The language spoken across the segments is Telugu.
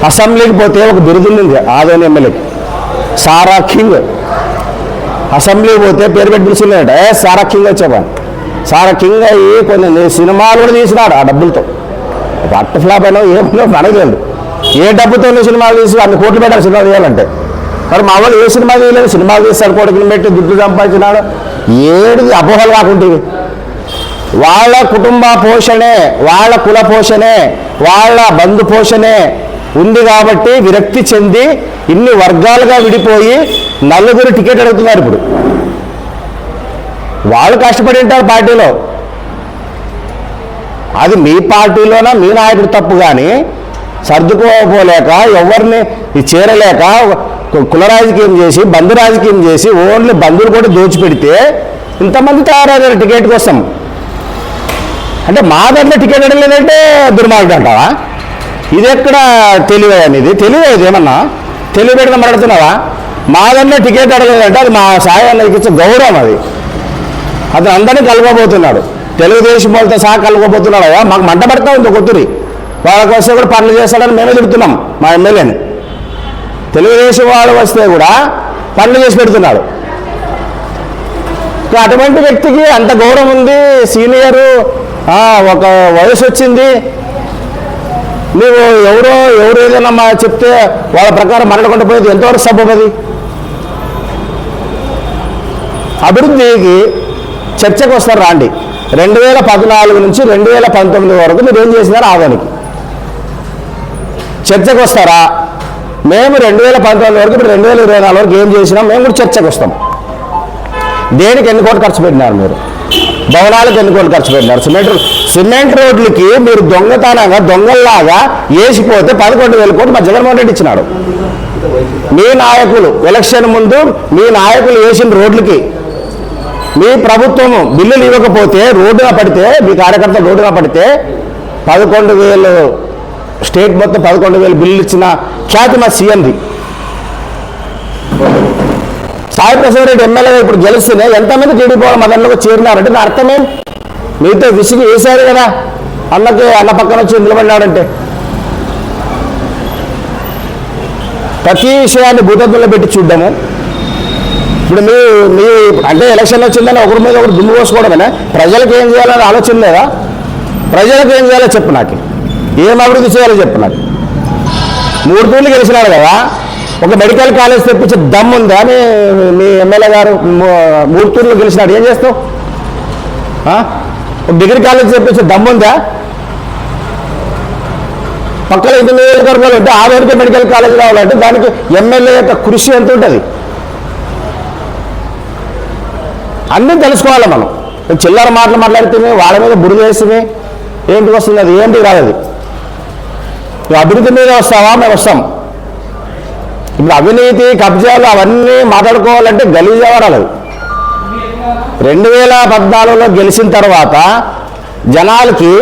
అసెంబ్లీకి పోతే ఒక బిరుదుంది ఆదోని ఎమ్మెల్యేకి, సారా కింగ్. అసెంబ్లీకి పోతే పేరు పెట్టి పిలుచున్నాడట, సారా కింగ్ వచ్చేవాడు. సారా కింగ్ అయ్యి కొన్ని సినిమాలు కూడా తీసినాడు ఆ డబ్బులతో. అట్ట ఫ్లాప్ అయినా ఏమో మనకు తెలియదు. ఏ డబ్బుతో సినిమాలు తీసి అన్ని కోట్లు పెట్టాలి సినిమా తీయాలంటే. మరి మా వాళ్ళు ఏ సినిమా తీయలేదు, సినిమాలు తీస్తాడు, కోటికి పెట్టి దుడ్డు సంపాదించినాడు. ఏడు అపోహలు కాకుంటేవి. వాళ్ళ కుటుంబ పోషణే, వాళ్ళ కుల పోషణే, వాళ్ళ బంధు పోషణే ఉంది కాబట్టి విరక్తి చెంది ఇన్ని వర్గాలుగా విడిపోయి నలుగురు టికెట్ అడుగుతున్నారు. ఇప్పుడు వాళ్ళు కష్టపడి ఉంటారు పార్టీలో. అది మీ పార్టీలోన మీ నాయకుడు తప్పు, కానీ సర్దుకోపోలేక ఎవరిని చేరలేక కుల రాజకీయం చేసి బంధు రాజకీయం చేసి ఓన్లీ బంధువులు కూడా దోచిపెడితే ఇంతమంది తయారయ్యారు టికెట్ కోసం. అంటే మా దాంట్లో టికెట్ అడగలేదంటే దుర్మార్గం అంటావా? ఇది ఎక్కడ తెలివే అనేది? తెలివే ఇది ఏమన్నా? తెలివి పెడిన మాట్లాడుతున్నావా? మా దాంట్లో టికెట్ అడగలేదంటే అది మా సాయానికి ఇచ్చే గౌరవం. అది అతను అందరినీ కలగబోతున్నాడు, తెలుగుదేశం వాళ్ళతో సహా కలగబోతున్నాడు. మాకు మంట పడతా ఉంది కొత్తూరి. వాళ్ళకి వస్తే కూడా పనులు చేస్తాడని మేమే చెబుతున్నాం మా ఎమ్మెల్యేని. తెలుగుదేశం వాళ్ళు వస్తే కూడా పనులు చేసి పెడుతున్నాడు. అటువంటి వ్యక్తికి అంత గౌరవం ఉంది, సీనియరు, ఒక వయసు వచ్చింది. నువ్వు ఎవరు ఏదైనా చెప్తే వాళ్ళ ప్రకారం మనడకుండా పోయేది ఎంతవరకు సబ్బది? అభివృద్ధికి చర్చకు వస్తారు రాండి. 2014 నుంచి 2019 వరకు మీరు ఏం చేసినారు ఆదానికి చర్చకు వస్తారా? మేము 2019 వరకు ఇప్పుడు 2024 వరకు ఏం చేసినాం మేము కూడా చర్చకు వస్తాం. దేనికి ఎన్ని కోట్లు ఖర్చు పెట్టినారు మీరు? భవనాలకు ఎన్ని కోట్లు ఖర్చు పెట్టినారు? సిమెంట్ రోడ్లకి మీరు దొంగతనంగా దొంగల్లాగా వేసిపోతే 11,000 కోట్లు మా జగన్మోహన్ రెడ్డి ఇచ్చినాడు. మీ నాయకులు ఎలక్షన్ ముందు మీ నాయకులు వేసిన రోడ్లకి మీ ప్రభుత్వము బిల్లులు ఇవ్వకపోతే రోడ్డున పడితే, మీ కార్యకర్తలు రోడ్డున పడితే 11,000 స్టేట్ మొత్తం 11,000 బిల్లులు ఇచ్చిన ఖ్యాతి మా సీఎంది. సాయి ప్రసాద్ రెడ్డి ఎమ్మెల్యేగా ఇప్పుడు గెలిస్తేనే ఎంతమంది టీడీపీ వాళ్ళ మదన్లోకి చేరినారంటే నా అర్థమే మీతో విసిగి వేశారు కదా. అన్న పక్కన వచ్చి నిలబడినాడంటే ప్రతి విషయాన్ని భూతత్వంలో పెట్టి చూద్దాము. ఇప్పుడు మీ అంటే ఎలక్షన్ వచ్చిందని ఒకరి మీద ఒకరు దుమ్ము పోసుకోవడమేనా? ప్రజలకు ఏం చేయాలని ఆలోచన లేదా? ప్రజలకు ఏం చేయాలో చెప్పు, నాకు ఏం అభివృద్ధి చేయాలో చెప్పు. నాకు 3 తూర్లు గెలిచినారు కదా, ఒక మెడికల్ కాలేజ్ తెప్పించే దమ్ము ఉందా? మీ ఎమ్మెల్యే గారు 3 తూర్లు గెలిచినాడు, ఏం చేస్తావు? ఒక డిగ్రీ కాలేజ్ తెప్పించే దమ్ము ఉందా? పక్కన 5 నియోజకవర్గాలు ఉంటే 6 మెడికల్ కాలేజ్ కావాలంటే దానికి ఎమ్మెల్యే యొక్క కృషి ఎంత ఉంటుంది? అన్నీ తెలుసుకోవాలి మనం. చిల్లర మాటలు మాట్లాడితే వాళ్ళ మీద బురద వేస్తే ఏంటి వస్తుంది? అది ఏంటి కాదు. అది అభివృద్ధి మీద వస్తావా? మేము వస్తాం. ఇప్పుడు అవినీతి కబ్జాలు అవన్నీ మాట్లాడుకోవాలంటే గలీజ్ అవ్వాలి. 2014లో గెలిచిన తర్వాత జనాలకి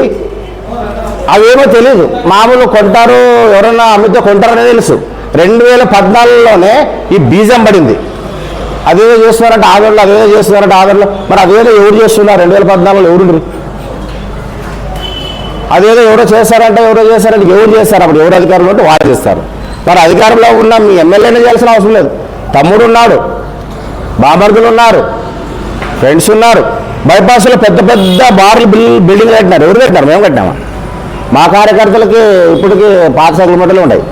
అవేమో తెలియదు. మామూలు కొంటారు, ఎవరన్నా అమ్మితే కొంటారనే తెలుసు. 2014లోనే ఈ బీజం పడింది. అదేదో చేస్తున్నారంటే ఆదరణలో, అదేదో చేస్తున్నారంటే ఆదరణలో. మరి అదేదో ఎవరు చేస్తున్నారు? 2014లో ఎవరు? అదేదో ఎవరో చేస్తారంటే ఎవరు చేస్తారు అప్పుడు ఎవరు అధికారంలో ఉంటే వాళ్ళు చేస్తారు. మరి అధికారంలో ఉన్న మీ ఎమ్మెల్యేనే చేయాల్సిన అవసరం లేదు. తమ్ముడు ఉన్నాడు, బామర్దులు ఉన్నారు, ఫ్రెండ్స్ ఉన్నారు. బైపాస్లో పెద్ద పెద్ద బార్లు బిల్డింగ్ కట్టినారు. ఎవరు కట్టినారు? మేము కట్టినామా? మా కార్యకర్తలకి ఇప్పటికీ పాత సగల మట్టలు ఉన్నాయి.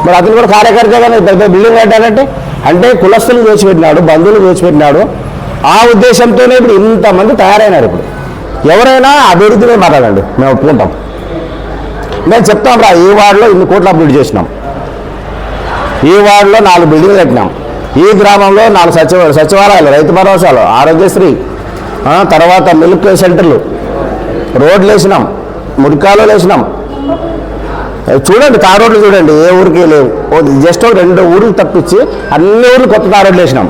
మరి అతను కూడా కార్యకర్త కానీ పెద్ద బిల్డింగ్ కట్టారంటే అంటే కులస్తులు దోచిపెట్టినాడు, బంధువులు దోచిపెట్టినాడు. ఆ ఉద్దేశంతోనే ఇప్పుడు ఇంతమంది తయారైనారు. ఇప్పుడు ఎవరైనా అభివృద్ధిని మాట్లాడండి, మేము ఒప్పుకుంటాం. మేము చెప్తాం రా, ఈ వార్డులో ఇన్ని కోట్లు అభివృద్ధి చేసినాం, ఈ వార్డులో 4 బిల్డింగ్లు కట్టినాం, ఈ గ్రామంలో 4 సచివాలయాలు, రైతు భరోసాలు, ఆరోగ్యశ్రీ, తర్వాత మిల్క్ సెంటర్లు, రోడ్లు వేసినాం, మురికాలు వేసినాం. చూడండి తార్ రోడ్లు చూడండి, ఏ ఊరికి లేవు. జస్ట్ 2 ఊర్లు తప్పించి అన్ని ఊర్లు కొత్త తార్ రోడ్లు వేసినాం.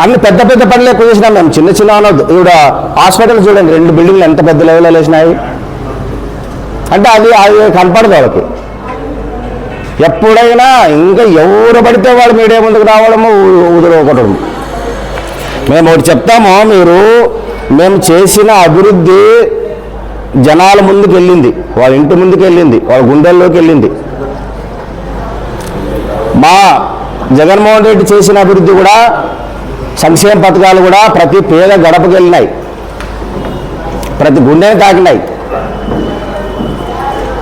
అన్ని పెద్ద పెద్ద పనులు ఎక్కువ చేసినాం మేము, చిన్న చిన్న అనొద్దు. ఇప్పుడు హాస్పిటల్ చూడండి, 2 బిల్డింగ్లు ఎంత పెద్ద లెవెల్లో వేసినాయి అంటే అది కనపడదు వాళ్ళకి. ఎప్పుడైనా ఇంకా ఎవరు పడితే వాళ్ళు మీడియా ముందుకు రావడము, వదిలిపోవడం. మేము ఒకటి చెప్తాము, మేము చేసిన అభివృద్ధి జనాల ముందుకు వెళ్ళింది, వాళ్ళ ఇంటి ముందుకు వెళ్ళింది, వాళ్ళ గుండెల్లోకి వెళ్ళింది. మా జగన్మోహన్ రెడ్డి చేసిన అభివృద్ధి కూడా, సంక్షేమ పథకాలు కూడా ప్రతి పేద గడపకి వెళ్ళినాయి, ప్రతి గుండెని తాకినాయి.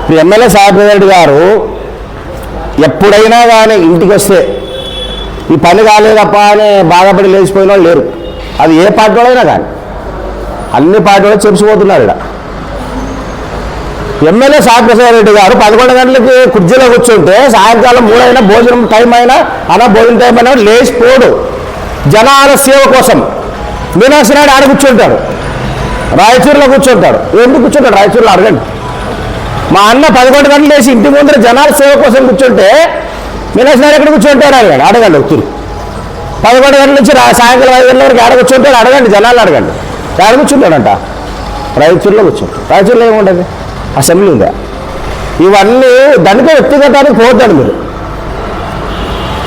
ఇప్పుడు ఎమ్మెల్యే సాయిప్రసాద్ గారు ఎప్పుడైనా కానీ ఇంటికి వస్తే ఈ పని కాలేదప్ప అని బాధపడి లేచిపోయిన వాళ్ళు లేరు. అది ఏ పార్టీ వాళ్ళైనా కానీ అన్ని పార్టీ వాళ్ళు చెప్పిపోతున్నారు. ఇక్కడ ఎమ్మెల్యే సాయిప్రసాద్ రెడ్డి గారు 11 గంటలకి కుర్చీలో కూర్చుంటే సాయంకాలం 3 అయినా భోజనం టైం అయినా భోజనం టైం అయినా లేచిపోడు. జనాల సేవ కోసం మీనాక్షి నాయుడు ఆడ కూర్చుంటాడు, రాయచూరులో కూర్చుంటాడు. ఎందుకు కూర్చుంటాడు రాయచూరులో? అడగండి. మా అన్న 11 గంటలు లేచి ఇంటి ముందర జనాల సేవ కోసం కూర్చుంటే మీనాక్షి నాయుడు ఎక్కడ కూర్చుంటాడు? అడగండి. ఒకరు 11 గంటల నుంచి సాయంకాలం 5 గంటల వరకు ఆడ కూర్చుంటాడు. అడగండి, జనాలు అడగండి. ఆడ కూర్చుంటాడంట రాయచూరులో కూర్చుంటాడు. రాయచూరులో ఏముంటుంది? అసెంబ్లీ ఉందా? ఇవన్నీ దానికే వ్యక్తిగతానికి పోతాడు. మీరు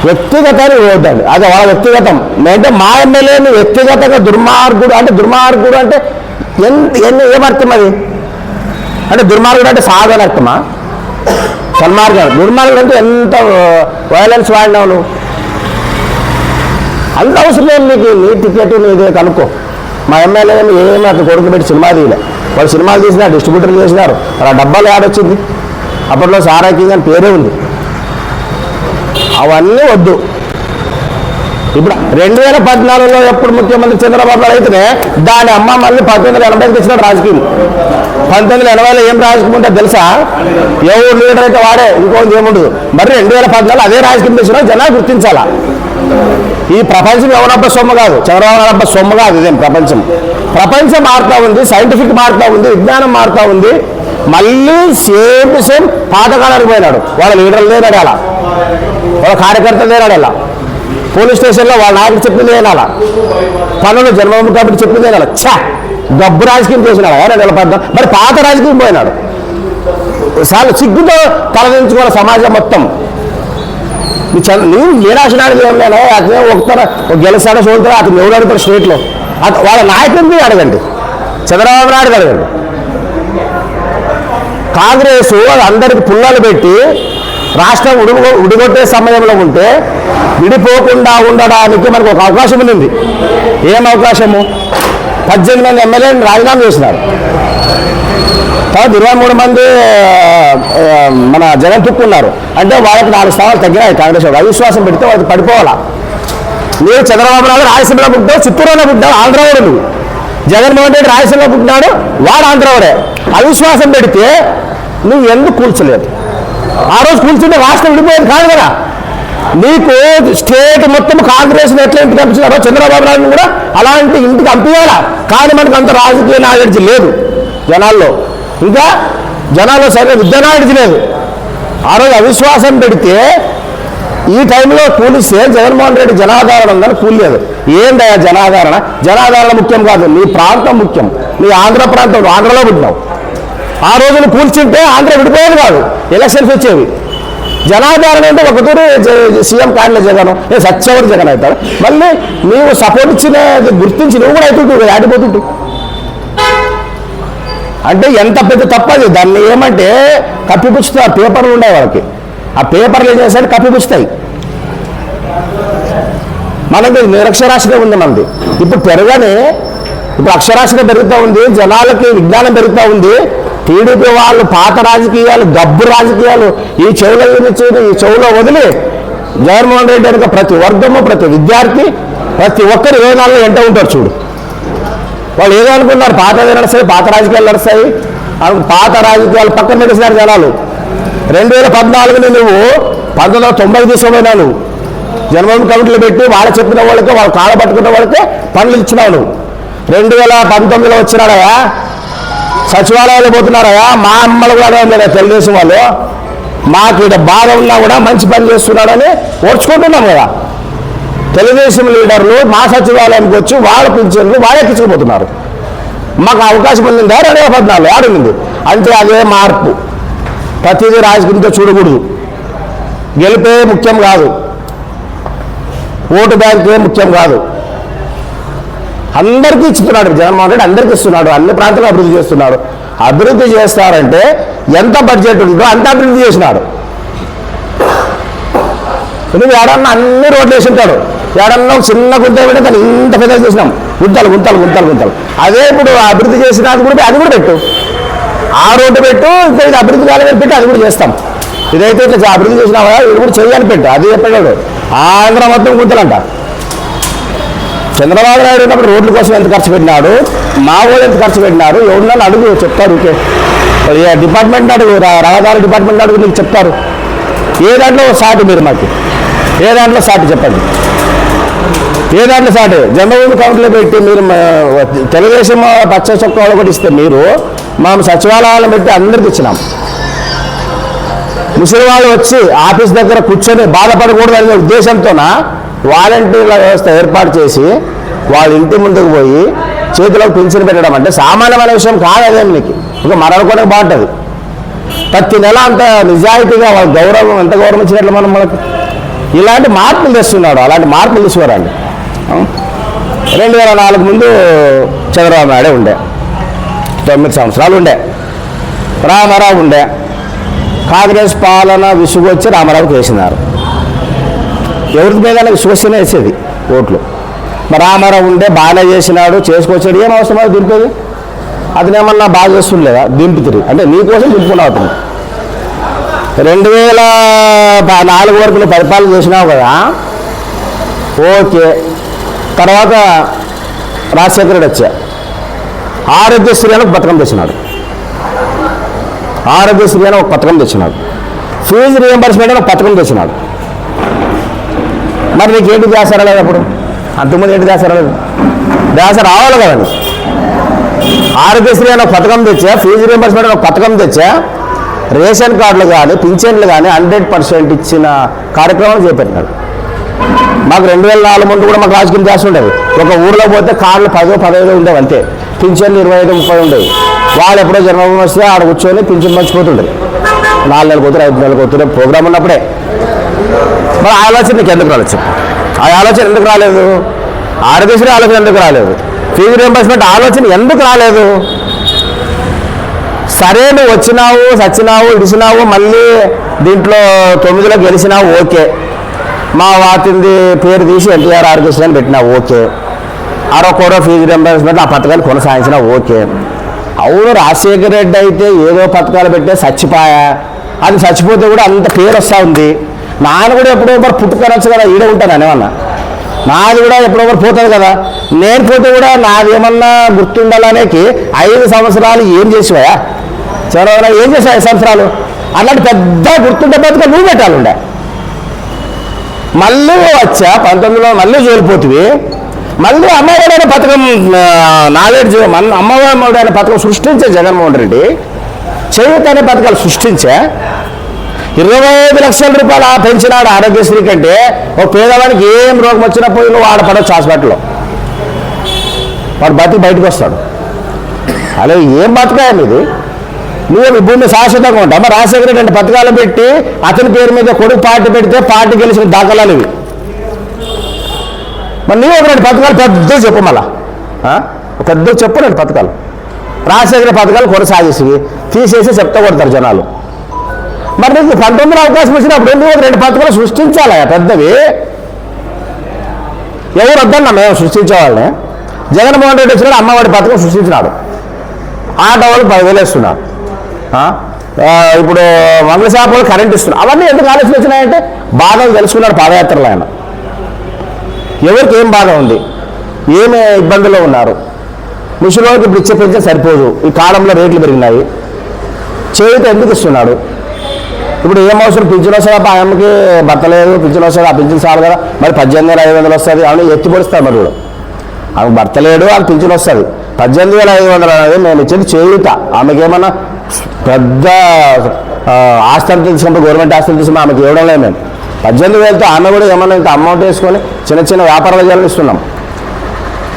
వ్యక్తిగతానికి పోతాడు, అది వాళ్ళ వ్యక్తిగతం. అంటే మా ఎమ్మెల్యేని వ్యక్తిగతంగా దుర్మార్గుడు అంటే ఏమర్థం అది? అంటే దుర్మార్గుడు అంటే సాధన అర్థమా? సన్మార్గం. దుర్మార్గుడు అంటే ఎంత వైలెన్స్ వాడినావు నువ్వు? అంత అవసరం లేదు నీకు. నీ టికెట్ నీదే కనుక్కో. మా ఎమ్మెల్యే ఏమీ అట్లా కొడుకు పెట్టి సినిమా తీయలే. వాళ్ళు సినిమాలు తీసినారు, డిస్ట్రిబ్యూటర్లు చేసినారు. అలా డబ్బాలు ఆడొచ్చింది. అప్పట్లో సారా కింగ్ అని పేరే ఉంది. అవన్నీ వద్దు. ఇప్పుడు 2014లో ఎప్పుడు ముఖ్యమంత్రి చంద్రబాబు నాయుడు అయితేనే దాని అమ్మ మళ్ళీ 1980 తెచ్చినాడు రాజకీయం. 1980లో ఏం రాజకీయం ఉంటే తెలుసా? ఎవరు లీడర్ అయితే వాడే, ఇంకోటి ఏముండదు. మరి 2014 అదే రాజకీయం తెచ్చినా జనాలు గుర్తించాలా. ఈ ప్రపంచం ఎవరబ్బా సొమ్ము కాదు, చంద్రబాబు నాయుడు అబ్బా సొమ్ము కాదు. ఇదేం ప్రపంచం మారుతూ ఉంది, సైంటిఫిక్ మారుతూ ఉంది, విజ్ఞానం మారుతూ ఉంది. మళ్ళీ సేమ్ టు సేమ్ పాతకాలానికి పోయినాడు. వాళ్ళ లీడర్లు లేనాడు, వాళ్ళ కార్యకర్తలు లేనాడు. పోలీస్ స్టేషన్లో వాళ్ళ నాయకులు చెప్పింది ఏనాలా, పనులు జన్మభూమి కాబట్టి చెప్పింది ఏనాలా. గబ్బు రాజకీయం చేసినాడు 2014. మరి పాత రాజకీయం పోయినాడు. చాలా సిగ్గుతో తలదించుకున్న సమాజం మొత్తం. నేను మీనాక్షి ఏమన్నా అతనే ఒక గెలుస్తాడో చూడతాడో అతను ఎవరు అడుగుతారు స్టేట్లో? వాళ్ళ నాయకుడిని అడగండి, చంద్రబాబు నాయుడు అడగండి. కాంగ్రెస్ అందరికి పుల్లలు పెట్టి రాష్ట్రం ఉడిగొట్టే సమయంలో ఉంటే విడిపోకుండా ఉండడానికి మనకు ఒక అవకాశం ఉంది. ఏం అవకాశము? 18 మంది ఎమ్మెల్యేని రాజీనామా చేసినారు. తర్వాత 23 మంది మన జగన్ తుక్కున్నారు. అంటే వాళ్ళకి 4 స్థానాలు తగ్గినాయి. కాంగ్రెస్ అవిశ్వాసం పెడితే వాళ్ళకి పడిపోవాలా. మీరు చంద్రబాబు నాయుడు రాయలసీమలో పుట్టావు, చిత్తూరులో పుట్టావు, ఆంధ్రవాడు నువ్వు. జగన్మోహన్ రెడ్డి రాయలసీమలో పుట్టినాడు, వాడు ఆంధ్రవాడే. అవిశ్వాసం పెడితే నువ్వు ఎందుకు కూల్చలేదు? ఆ రోజు కూల్చుంటే రాష్ట్రం విడిపోయేది కాదు కదా. నీకు స్టేట్ మొత్తం కాంగ్రెస్ని ఎట్లా ఇంటికి పంపించినారో చంద్రబాబు నాయుడు కూడా అలాంటి ఇంటికి పంపించాలా. కానీ మనకు అంత రాజకీయ నాలెడ్జ్ లేదు జనాల్లో, ఇంకా జనాల్లో సరిగ్గా విద్య నాలెడ్జ్ లేదు. ఆ రోజు అవిశ్వాసం పెడితే ఈ టైంలో కూలిస్తే జగన్మోహన్ రెడ్డి జనాధారణ ఉందని కూలిలేదు. ఏందయ్యా జనాధారణ ముఖ్యం కాదు, నీ ప్రాంతం ముఖ్యం. నీ ఆంధ్ర ప్రాంతం, ఆంధ్రలో పుట్టినావు. ఆ రోజులు కూల్చుంటే ఆంధ్ర విడిపోయేది కాదు, ఎలక్షన్స్ వచ్చేవి. జనాధారణ అంటే ఒకటూరు సీఎం కాండిలే జగన్, సత్యవతి జగన్ అవుతాడు. మళ్ళీ నీవు సపోర్ట్ ఇచ్చిన గుర్తించి నువ్వు కూడా అవుతుంటు ఆడిపోతుంటు. అంటే ఎంత పెద్ద తప్పది. దాన్ని ఏమంటే కప్పిపుచ్చుతారు. పేపర్లు ఉండే వాళ్ళకి, ఆ పేపర్లు ఏం చేస్తాడు కప్పిపుచ్చుతాయి. మనకి నిరక్షరాస్యత ఉంది మనది. ఇప్పుడు పెరగని, ఇప్పుడు అక్షరాస్యత పెరుగుతూ ఉంది, జనాలకి విజ్ఞానం పెరుగుతూ ఉంది. టీడీపీ వాళ్ళు పాత రాజకీయాలు, గబ్బు రాజకీయాలు ఈ చెవులో వదిలి జగన్మోహన్ రెడ్డి వెనుక ప్రతి వర్గము, ప్రతి విద్యార్థి, ప్రతి ఒక్కరు 24 ఎంట ఉంటారు. చూడు, వాళ్ళు ఏదో అనుకున్నారు పాత నడుస్తాయి, పాత రాజకీయాలు నడుస్తాయి. పాత రాజకీయాలు పక్కన నడిచినారు జనాలు. 2014 నువ్వు 1990 తీసుకుపోయినా నువ్వు జన్మభూమి కమిటీలు పెట్టి వాళ్ళు చెప్పిన వాళ్ళకి, వాళ్ళు కాళ్ళ పట్టుకున్న వాళ్ళకి పనులు ఇచ్చినావు నువ్వు. 2019లో వచ్చినాడయా, సచివాలయాలు పోతున్నారయా. మా అమ్మలు కూడా లేదా తెలుగుదేశం వాళ్ళు మాకు ఇక్కడ బాధ ఉన్నా కూడా మంచి పని చేస్తున్నాడని ఓర్చుకుంటున్నాం కదా. తెలుగుదేశం లీడర్లు మా సచివాలయానికి వచ్చి వాళ్ళ పింఛన్లు వాళ్ళే ఎక్కించుకుపోతున్నారు. మాకు అవకాశం ఉందిందా 2014 ఆడుంది. అంతే, అదే మార్పు. ప్రతిదీ రాజకీయంతో చూడకూడదు. గెలిపే ముఖ్యం కాదు, ఓటు బ్యాంకే ముఖ్యం కాదు. అందరికీ ఇస్తున్నాడు జగన్మోహన్ రెడ్డి, అందరికీ ఇస్తున్నాడు. అన్ని ప్రాంతాలు అభివృద్ధి చేస్తున్నాడు. అభివృద్ధి చేస్తారంటే ఎంత బడ్జెట్ ఉందో అంత అభివృద్ధి చేసినాడు. నువ్వు ఏడన్నా అన్ని రోడ్లు వేసి ఉంటాడు, ఏడన్నా చిన్న గుంత పెట్టి దాన్ని ఇంత పెద్ద చేసినాం, గుంతలు గుంతలు గుంతలు గుంతలు. అదే ఇప్పుడు అభివృద్ధి చేసినది కూడా అది కూడా పెట్టు, ఆ రోడ్డు పెట్టు, ఇంకా ఇది అభివృద్ధి కాలేదని పెట్టి అది కూడా చేస్తాం. ఇదైతే ఇట్లా అభివృద్ధి చేసినావా ఇది కూడా చెయ్యాలని పెట్టు, అది చెప్పాడు. ఆంధ్ర మొత్తం గుంతలంట. చంద్రబాబు నాయుడు ఉన్నప్పుడు రోడ్ల కోసం ఎంత ఖర్చు పెట్టినాడు, మా వాళ్ళు ఎంత ఖర్చు పెట్టినారు, ఎవరినన్నా అడుగు చెప్తారు. ఓకే డిపార్ట్మెంట్ అడుగు, రహదారి డిపార్ట్మెంట్ అడుగు, నీకు చెప్తారు. ఏ దాంట్లో సాటి మీరు మాకు, ఏ దాంట్లో సాటి చెప్పండి, ఏ దాంట్లో సాటి. జన్మభూమి కౌంట్లో పెట్టి మీరు తెలుగుదేశం పచ్చ చొక్క ఒకటి ఇస్తే మీరు మేము సచివాలయాలను పెట్టి అందరికి ఇచ్చినాం. ముసలి వాళ్ళు వచ్చి ఆఫీస్ దగ్గర కూర్చొని బాధపడకూడదు అనే ఉద్దేశంతోన వాలంటీర్ల వ్యవస్థ ఏర్పాటు చేసి వాళ్ళ ఇంటి ముందుకు పోయి చేతిలోకి పింఛను పెట్టడం అంటే సామాన్యమైన విషయం కాదు. అదేం నీకు ఒక మరొకటి బాగుంటుంది. ప్రతి నెల అంత నిజాయితీగా వాళ్ళ గౌరవం ఎంత గౌరవం ఇచ్చినట్లు మనం మనకు ఇలాంటి మార్పులు తెస్తున్నాడు. అలాంటి మార్పులు తీసుకురండి. 2004 ముందు చంద్రబాబు నాయుడే ఉండే, 9 సంవత్సరాలు ఉండే, రామారావు ఉండే. కాంగ్రెస్ పాలన విసుగొచ్చి రామారావుకి వేసినారు. ఎవరికి మీద విసుగొస్తేనే వేసేది ఓట్లు. మరి రామారావు ఉండే బాగానే చేసినాడు, చేసుకొచ్చాడు. ఏం అవసరం అది దింపేది? అతనేమన్నా బాగా చేస్తుండలేదా? దింపుతుంది అంటే నీకోసం దింపుకున్నావు. అతను 2004 వరకు నువ్వు పరిపాలన చేసినావు కదా, ఓకే. తర్వాత రాజశేఖర రెడ్డి వచ్చా, ఆరోగ్యశ్రీ అని ఒక పథకం తెచ్చినాడు. ఆరోగ్యశ్రీ అని ఒక పథకం తెచ్చినాడు. ఫీజు రియంబర్స్మెంట్ అని ఒక పథకం తెచ్చినాడు. మరి నీకు ఏంటి ధ్యాస రాలేదు? అప్పుడు అంతకుముందు ఏంటి ధ్యాస రాలేదు? ధ్యాస రావాలి కదండి. ఆరోగ్యశ్రీ అని ఒక పథకం తెచ్చా, ఫీజు రియంబర్స్మెంట్ అని ఒక పథకం తెచ్చా, రేషన్ కార్డులు కానీ పింఛన్లు కానీ 100% ఇచ్చిన కార్యక్రమం చేపట్టినాడు. మాకు 2004 ముందు కూడా మాకు రాజకీయం ధ్యాస ఉండేది. ఒక ఊళ్ళో పోతే కార్డులు 10-15 ఉండేవి అంతే, పింఛన్లు 25-30 ఉండేవి. వాళ్ళు ఎప్పుడో జన్మభూమి వస్తే ఆడ కూర్చొని పింఛన్ మర్చిపోతుండేది. 4 నెలలు పోతే 5 నెలలు పోతుండే ప్రోగ్రామ్ ఉన్నప్పుడే. మరి ఆ ఆలోచన నీకు ఎందుకు రాలేదు? ఆ ఆలోచన ఎందుకు రాలేదు? ఆరోగ్యశ్రీ ఆలోచన ఎందుకు రాలేదు? ఫీజు రియంబర్స్మెంట్ ఆలోచన ఎందుకు రాలేదు? సరే నువ్వు వచ్చినావు, సచ్చినావు, ఇడిసినావు, మళ్ళీ దీంట్లో 9లో గెలిచినావు, ఓకే. మా వాటింది పేరు తీసి ఎన్టీఆర్ ఆరోగ్యశ్రీ అని పెట్టినావు, ఓకే. 60 కోట్ల ఫీజు రియంబర్స్మెంట్ ఆ పథకాన్ని కొనసాగించినా, ఓకే. అవును, రాజశేఖర రెడ్డి అయితే ఏదో పథకాలు పెట్టే చచ్చిపోయా, అది చచ్చిపోతే కూడా అంత పేరు వస్తూ ఉంది. నాన్న కూడా ఎప్పుడో ఒకరు పుట్టుకొనొచ్చు కదా, ఈడే ఉంటాను అనేమన్నా. నాది కూడా ఎప్పుడో ఒకరు పోతుంది కదా, నేను పోతే కూడా నాది ఏమన్నా గుర్తుండాలనేకి 5 సంవత్సరాలు ఏం చేసివయా? చంద్రబాబు ఏం చేసావు 5 సంవత్సరాలు? అలాంటి పెద్ద గుర్తుండే పథకం నువ్వు పెట్టాలండే. మళ్ళీ వచ్చా 19లో మళ్ళీ జోలిపోతుంది. మళ్ళీ అమ్మఒడి పథకం నాలెడ్జ్ అమ్మఒడి అనే పథకం సృష్టించే జగన్మోహన్ రెడ్డి చేయూత అనే పథకాలు సృష్టించే 25 లక్షల రూపాయలు పెంచినాడు ఆరోగ్యశ్రీ కంటే. ఒక పేదవాడికి ఏం రోగం వచ్చినా పోయి నువ్వు ఆడపడవచ్చు హాస్పిటల్లో, వాడు బయటకు వస్తాడు. అలా ఏం బతకాలి ఇది? నువ్వు భూమి శాశ్వతంగా ఉంటావు. మరి రాజశేఖర రెడ్డి పథకాలు పెట్టి అతని పేరు మీద కొడుకు పార్టీ పెడితే పార్టీ గెలిచిన దాఖలాలు ఇవి. మరి నువ్వు ఒక 2 పథకాలు పెద్ద చెప్పు, మళ్ళా పెద్ద చెప్పు 2 పథకాలు. రాజశేఖర పథకాలు కొనసాగేసి తీసేసి చెప్తా కొడతారు జనాలు. మరి నీకు 19లో అవకాశం వచ్చినప్పుడు నువ్వు ఒక 2 పథకాలు సృష్టించాలా పెద్దవి? ఎవరు వద్దన్నా మేము సృష్టించేవాళ్ళని. జగన్మోహన్ రెడ్డి వచ్చినాడు, అమ్మఒడి పథకం సృష్టించినాడు, ఆటో వాళ్ళు 10,000 వేస్తున్నాడు. ఇప్పుడు మంగళ షాపులు కరెంట్ ఇస్తున్నారు. అవన్నీ ఎందుకు ఆలోచన వచ్చినాయంటే బాధలు తెలుసుకున్నాడు పాదయాత్రలో ఆయన. ఎవరికి ఏం బాధ ఉంది, ఏమి ఇబ్బందుల్లో ఉన్నారు. ముసలివాళ్ళకి ఇప్పుడు ఇచ్చే పెంచే సరిపోదు, ఈ కాలంలో రేట్లు పెరిగినాయి. చేయూత ఎందుకు ఇస్తున్నాడు? ఇప్పుడు ఏం అవసరం? పింఛన్ వస్తుంది, ఆ అమ్మకి భర్త లేదు, పింఛన్ వస్తుంది, ఆ పింఛన్ చాలు కదా, మరి 18,500 వస్తుంది. ఆమె ఎత్తి పొడుస్తారు. మరి కూడా ఆమెకు భర్త లేడు, ఆమె పింఛన్ వస్తుంది. 18,500 అనేది మేము ఇచ్చేది చేయూత. ఆమెకి ఏమన్నా పెద్ద ఆస్తులు తీసుకుంటే గవర్నమెంట్ ఆస్తులు తీసుకుంటే ఆమెకి ఇవ్వడం లేదు. మేము 18,000తో ఆమె కూడా ఏమన్నా ఇంత అమౌంట్ వేసుకొని చిన్న చిన్న వ్యాపారాలు చేయాలని ఇస్తున్నాం.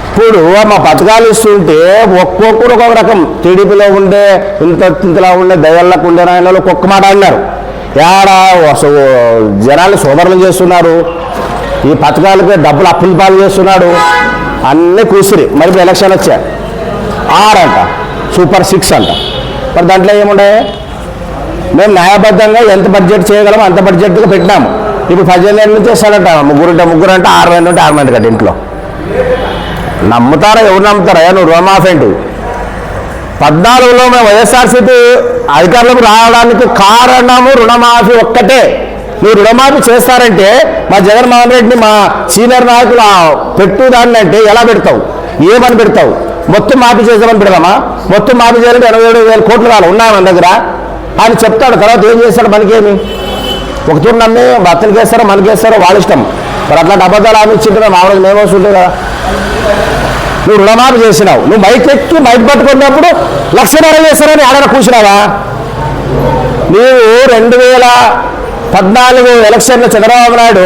ఇప్పుడు మా పథకాలు ఇస్తుంటే ఒక్కొక్కరు ఒక్కొక్క రకం. టీడీపీలో ఉండే ఇంతలా ఉండే దయల్లకు ఉండే నాయనలు ఒక్కొక్క మాట అన్నారు. ఏడా జనాలు సోదరులు చేస్తున్నారు, ఈ పథకాలకి డబ్బులు అప్పులు పాలు చేస్తున్నాడు, అన్నీ కూసిరి. మరి ఇప్పుడు ఎలక్షన్ వచ్చా 6 అంట, సూపర్ 6 అంట. మరి దాంట్లో ఏముండే? మేము న్యాయబద్ధంగా ఎంత బడ్జెట్ చేయగలమో అంత బడ్జెట్గా పెట్టినాము. ఇప్పుడు 18 ఏళ్ళ నుంచి చేస్తారంట, ముగ్గురు అంటే 6 మంది ఉంటే 6 మంది కదా ఇంట్లో. నమ్ముతారా? ఎవరు నమ్ముతారా? నువ్వు రుణమాఫీ ఏంటి? 14లో మేము వైఎస్ఆర్సీపీ అధికారంలోకి రావడానికి కారణము రుణమాఫీ ఒక్కటే. నువ్వు రుణమాఫీ చేస్తారంటే మా జగన్మోహన్ రెడ్డిని మా సీనియర్ నాయకులు పెట్టు దాన్ని అంటే ఎలా పెడతావు? ఏమని పెడతావు? మొత్తం మాఫీ చేద్దామని పెడదామా? మొత్తం మాఫీ చేయాలంటే 87,000 కోట్లు కావాలి ఉన్నాయి మన దగ్గర అని చెప్తాడు. తర్వాత ఏం చేస్తాడు? మనకేమి ఒక తూరు నమ్మి అతనికి వేస్తారో మనకి వేస్తారో వాళ్ళ ఇష్టం. మరి అట్లాంటి అబద్ధాలు ఆమె ఇచ్చింటే మామూలుగా మేము వస్తుంటే కదా. నువ్వు రుణమాఫీ చేసినావు, నువ్వు బయట ఎక్కి బయట పట్టుకున్నప్పుడు 1,00,000 చేస్తారని ఆడ కూర్చున్నావా? నీవు 2014 ఎలక్షన్లో చంద్రబాబు నాయుడు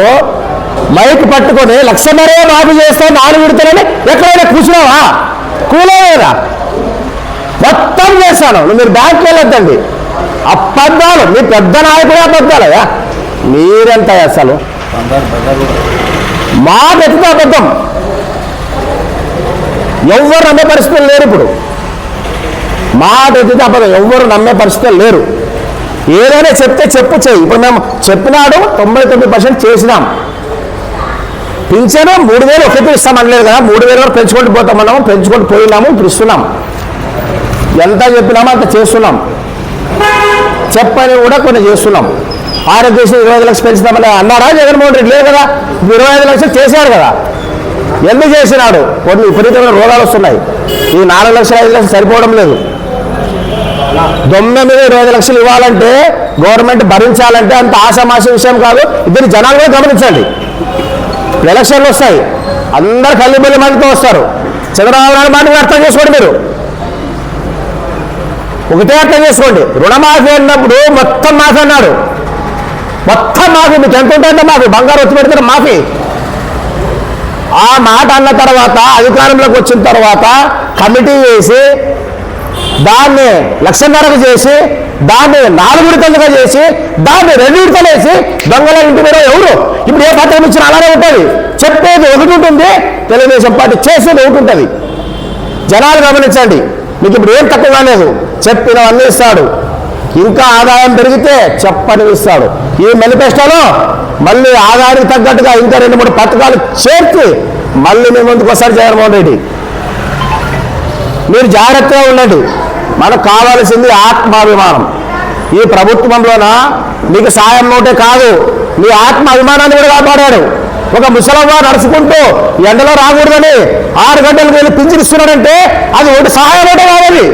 మైక్ పట్టుకొని 1,00,000 మాఫీ చేస్తా 4 విడతలని ఎక్కడైనా కూర్చున్నావా? కూలేదా? మొత్తం చేస్తాను. మీరు బ్యాంక్కి వెళ్ళొద్దండి. అబద్ధాలు. మీ పెద్ద నాయకుడే అబద్ధాలయ్యా. మీరెంత అసలు మా ఎత్తుతో అబద్ధం. ఎవ్వరు నమ్మే పరిస్థితులు లేరు. ఇప్పుడు మాట ఎత్తితే అబద్ధం. ఎవ్వరు నమ్మే పరిస్థితులు లేరు. ఏదైనా చెప్తే చెప్పు చేయి. ఇప్పుడు మేము చెప్పినాడు 99% చేసినాం. పింఛను 3,000 ఒకటి ఇస్తామనలేదు కదా, 3,000 వరకు పెంచుకుంటూ పోతామన్నాము, పెంచుకుంటూ పోయినాము, ఇప్పుడు ఇస్తున్నాం. ఎంత చెప్పినామో అంత చేస్తున్నాం. చెప్పని కూడా కొన్ని చేస్తున్నాం. ఆరోగ్యశ్రీ 25 లక్షలు పెంచుతామని అన్నారా జగన్మోహన్ రెడ్డి? లేదు కదా. 25 లక్షలు చేశాడు కదా. ఎందుకు చేసినాడు? కొన్ని విపరీతమైన రోగాలు వస్తున్నాయి. ఈ 4 లక్షలు 5 లక్షలు సరిపోవడం లేదు. దొమ్మ మీద 25 లక్షలు ఇవ్వాలంటే గవర్నమెంట్ భరించాలంటే అంత ఆశామాష విషయం కాదు. ఇద్దరు జనాలు కూడా గమనించండి. ఎలక్షన్లు వస్తాయి, అందరు కల్లిబల్లి మందితో వస్తారు. చంద్రబాబు నాయుడు మాటలు అర్థం చేసుకోండి. మీరు ఒకటే అర్థం చేసుకోండి. రుణమాఫీ అన్నప్పుడు మొత్తం మాఫీ అన్నాడు. మొత్తం మాఫీ. మీకు ఎంత ఉంటుందంటే మాఫీ, బంగారు వచ్చి పెడితే మాఫీ. ఆ మాట అన్న తర్వాత అధికారంలోకి వచ్చిన తర్వాత కమిటీ వేసి దాన్ని 1,00,000 చేసి దాన్ని 4 విడతలుగా చేసి దాన్ని 2 విడతలు వేసి దొంగల ఇంటి మీద ఎవరు ఇప్పుడు ఏ పత్రం ఇచ్చినా అలానే ఉంటుంది. చెప్పేది ఒకటి ఉంటుంది, తెలుగుదేశం పార్టీ చేసేది ఒకటి ఉంటుంది. జనాలు గమనించండి. మీకు ఇప్పుడు ఏం తక్కువ లేదు. చెప్పినవన్నీ ఇస్తాడు. ఇంకా ఆదాయం పెరిగితే చెప్పని ఇస్తాడు. ఈ మేనిఫెస్టోలో మళ్ళీ ఆదాయానికి తగ్గట్టుగా ఇంకా 2-3 పథకాలు చేర్చి మళ్ళీ మీ ముందుకు వస్తాడు జగన్మోహన్ రెడ్డి. మీరు జాగ్రత్తగా ఉండండి. మనకు కావాల్సింది ఆత్మాభిమానం. ఈ ప్రభుత్వంలోన మీకు సాయం నోటే కాదు, మీ ఆత్మాభిమానాన్ని కూడా కాపాడాడు. ఒక ముసలవ్వ నడుచుకుంటూ ఎండలో రాకూడదని 6 గంటలకు వెళ్ళి పింఛనిస్తున్నాడంటే అది ఒకటి సహాయం నోటే కావాలి.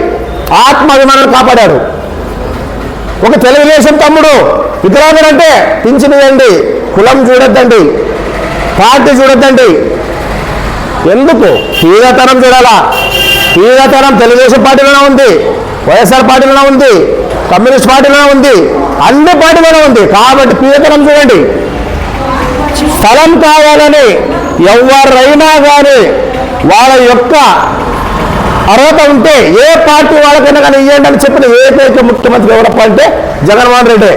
ఆత్మాభిమానాన్ని కాపాడాడు. ఒక తెలుగుదేశం తమ్ముడు వికలాంగులంటే పింఛను ఇవ్వండి, కులం చూడొద్దండి, పార్టీ చూడొద్దండి. ఎందుకు? తీవ్రతరం చూడాలా? తీవ్రతరం తెలుగుదేశం పార్టీలోనే ఉంది, వైఎస్ఆర్ పార్టీలోనే ఉంది, కమ్యూనిస్ట్ పార్టీలోనే ఉంది, అన్ని పార్టీలోనే ఉంది. కాబట్టి తీవ్రతరం చూడండి. స్థలం కావాలని ఎవరైనా కానీ వాళ్ళ యొక్క అర్హత ఉంటే ఏ పార్టీ వాళ్ళకైనా కానీ ఇవ్వండి అని చెప్పిన ఏకైక ముఖ్యమంత్రి ఎవరప్ప అంటే జగన్మోహన్ రెడ్డి.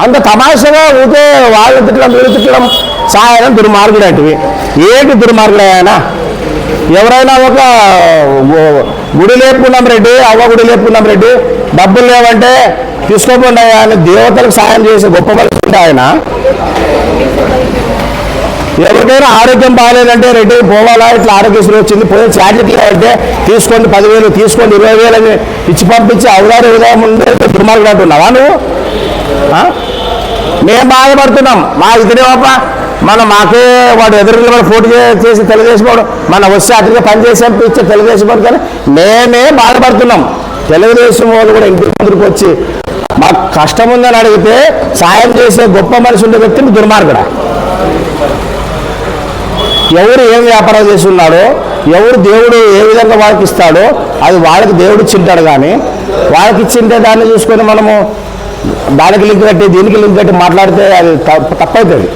అంత తమాషగా ఊతే వాళ్ళు తిట్టడం వీళ్ళు తిట్టడం సాయం దుర్మార్గుడు అంటివి. ఏంటి దుర్మార్గుడు ఆయన? ఎవరైనా ఒక గుడి లేపుకున్నాం రెడ్డి, అవ్వ గుడి లేపుకున్నాం రెడ్డి, డబ్బులు లేవంటే తీసుకోకుండా ఆయన దేవతలకు సాయం చేసే గొప్ప మనిషి ఆయన. ఎవరికైనా ఆరోగ్యం బాగాలేదంటే రెడ్డి పోవాలా, ఇట్లా ఆరోగ్యశ్రీ వచ్చింది పోయి ఛార్జీలు అంటే తీసుకోండి 10,000 తీసుకోండి 20,000 అని ఇచ్చి పంపించి అవగారు ఉదయం ఉండే దుర్మార్గుడు అంటున్నావా నువ్వు? మేము బాధపడుతున్నాం. మా ఇతనే మాకే వాడు ఎదురు పోటీ చేసి తెలుగుదేశం వాడు మన వచ్చి అతనిగా పనిచేసి ఇచ్చే తెలుగుదేశం వాడు కానీ మేమే బాధపడుతున్నాం. తెలుగుదేశం వాళ్ళు కూడా ఇంటి ముందుకు వచ్చి మాకు కష్టం ఉందని అడిగితే సాయం చేసే గొప్ప మనిషి ఉండే వ్యక్తిని దుర్మార్గుడా. ఎవరు ఏం వ్యాపారం చేసి ఉన్నాడో, ఎవరు దేవుడు ఏ విధంగా వాళ్ళకి ఇస్తాడో అది వాళ్ళకి దేవుడు ఇచ్చింటాడు. కానీ వాళ్ళకి ఇచ్చింటే దాన్ని చూసుకొని మనము దానికి లింక్ కట్టి దీనికి లింక్ కట్టి మాట్లాడితే అది తప్పవుతుంది.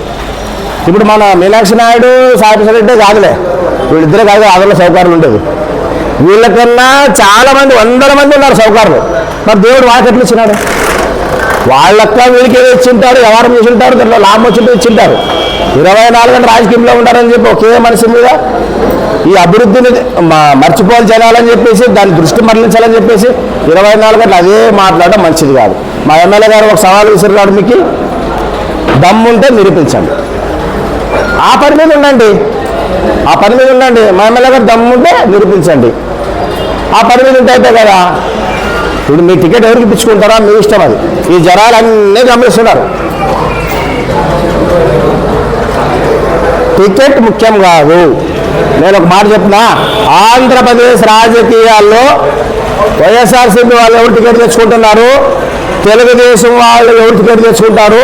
ఇప్పుడు మన మీనాక్షి నాయుడు సాయి రెడ్డి కాదులే, వీళ్ళిద్దరే కాదు ఆదరణ సౌకర్యాలు ఉండేది. వీళ్ళకన్నా చాలా మంది 100 మంది ఉన్నారు సౌకర్యాలు. మరి దేవుడు వాళ్ళకి ఎట్లా ఇచ్చినాడు? వాళ్ళక్క వీళ్ళకి ఏదో ఇచ్చింటారు, వ్యవహారం చేసి ఉంటారు, దాంట్లో లాభం వచ్చింటే ఇచ్చింటారు. 24 గంటలు రాజకీయంలో ఉంటారని చెప్పి ఒకే మనిషి మీద ఈ అభివృద్ధిని మర్చిపోవాలి జనాలని చెప్పేసి దాని దృష్టి మరలించాలని చెప్పేసి 24 గంటలు అదే మాట్లాడడం మంచిది కాదు. మా ఎమ్మెల్యే గారు ఒక సవాల్ విసిరాడు, మీకు దమ్ముంటే నిరూపించండి, ఆ పని మీద ఉండండి, ఆ పని మీద ఉండండి. మా ఎమ్మెల్యే గారు దమ్ముంటే నిరూపించండి, ఆ పని మీద ఉంటే అయితే కదా. ఇప్పుడు మీ టికెట్ ఎవరికి ఇప్పించుకుంటారా మీ ఇష్టం, అది ఈ జనాలు అన్నీ గమనిస్తున్నారు. టికెట్ ముఖ్యం కాదు. నేను ఒక మాట చెప్తున్నా, ఆంధ్రప్రదేశ్ రాజకీయాల్లో వైఎస్ఆర్సీపీ వాళ్ళు ఎవరు టికెట్ తెచ్చుకుంటున్నారు, తెలుగుదేశం వాళ్ళు ఎవరు టికెట్ తెచ్చుకుంటారు,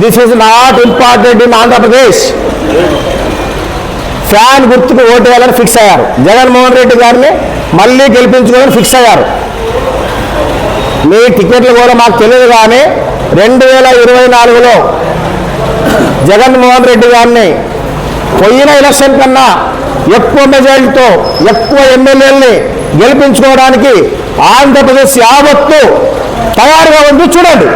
this is not important in Andhra Pradesh. Fan గుర్తుకు ఓటు వేయాలని ఫిక్స్ అయ్యారు. జగన్మోహన్ రెడ్డి గారిని మళ్ళీ గెలిపించుకోవాలని ఫిక్స్ అయ్యారు. మీ టికెట్లు కూడా మాకు తెలియదు, కానీ 2024లో జగన్మోహన్ రెడ్డి గారిని పోయిన ఎలక్షన్ కన్నా ఎక్కువ మెజారిటీతో ఎక్కువ ఎమ్మెల్యేలని గెలిపించుకోవడానికి ఆంధ్రప్రదేశ్ యావత్తు తయారుగా ఉంది. చూడండి,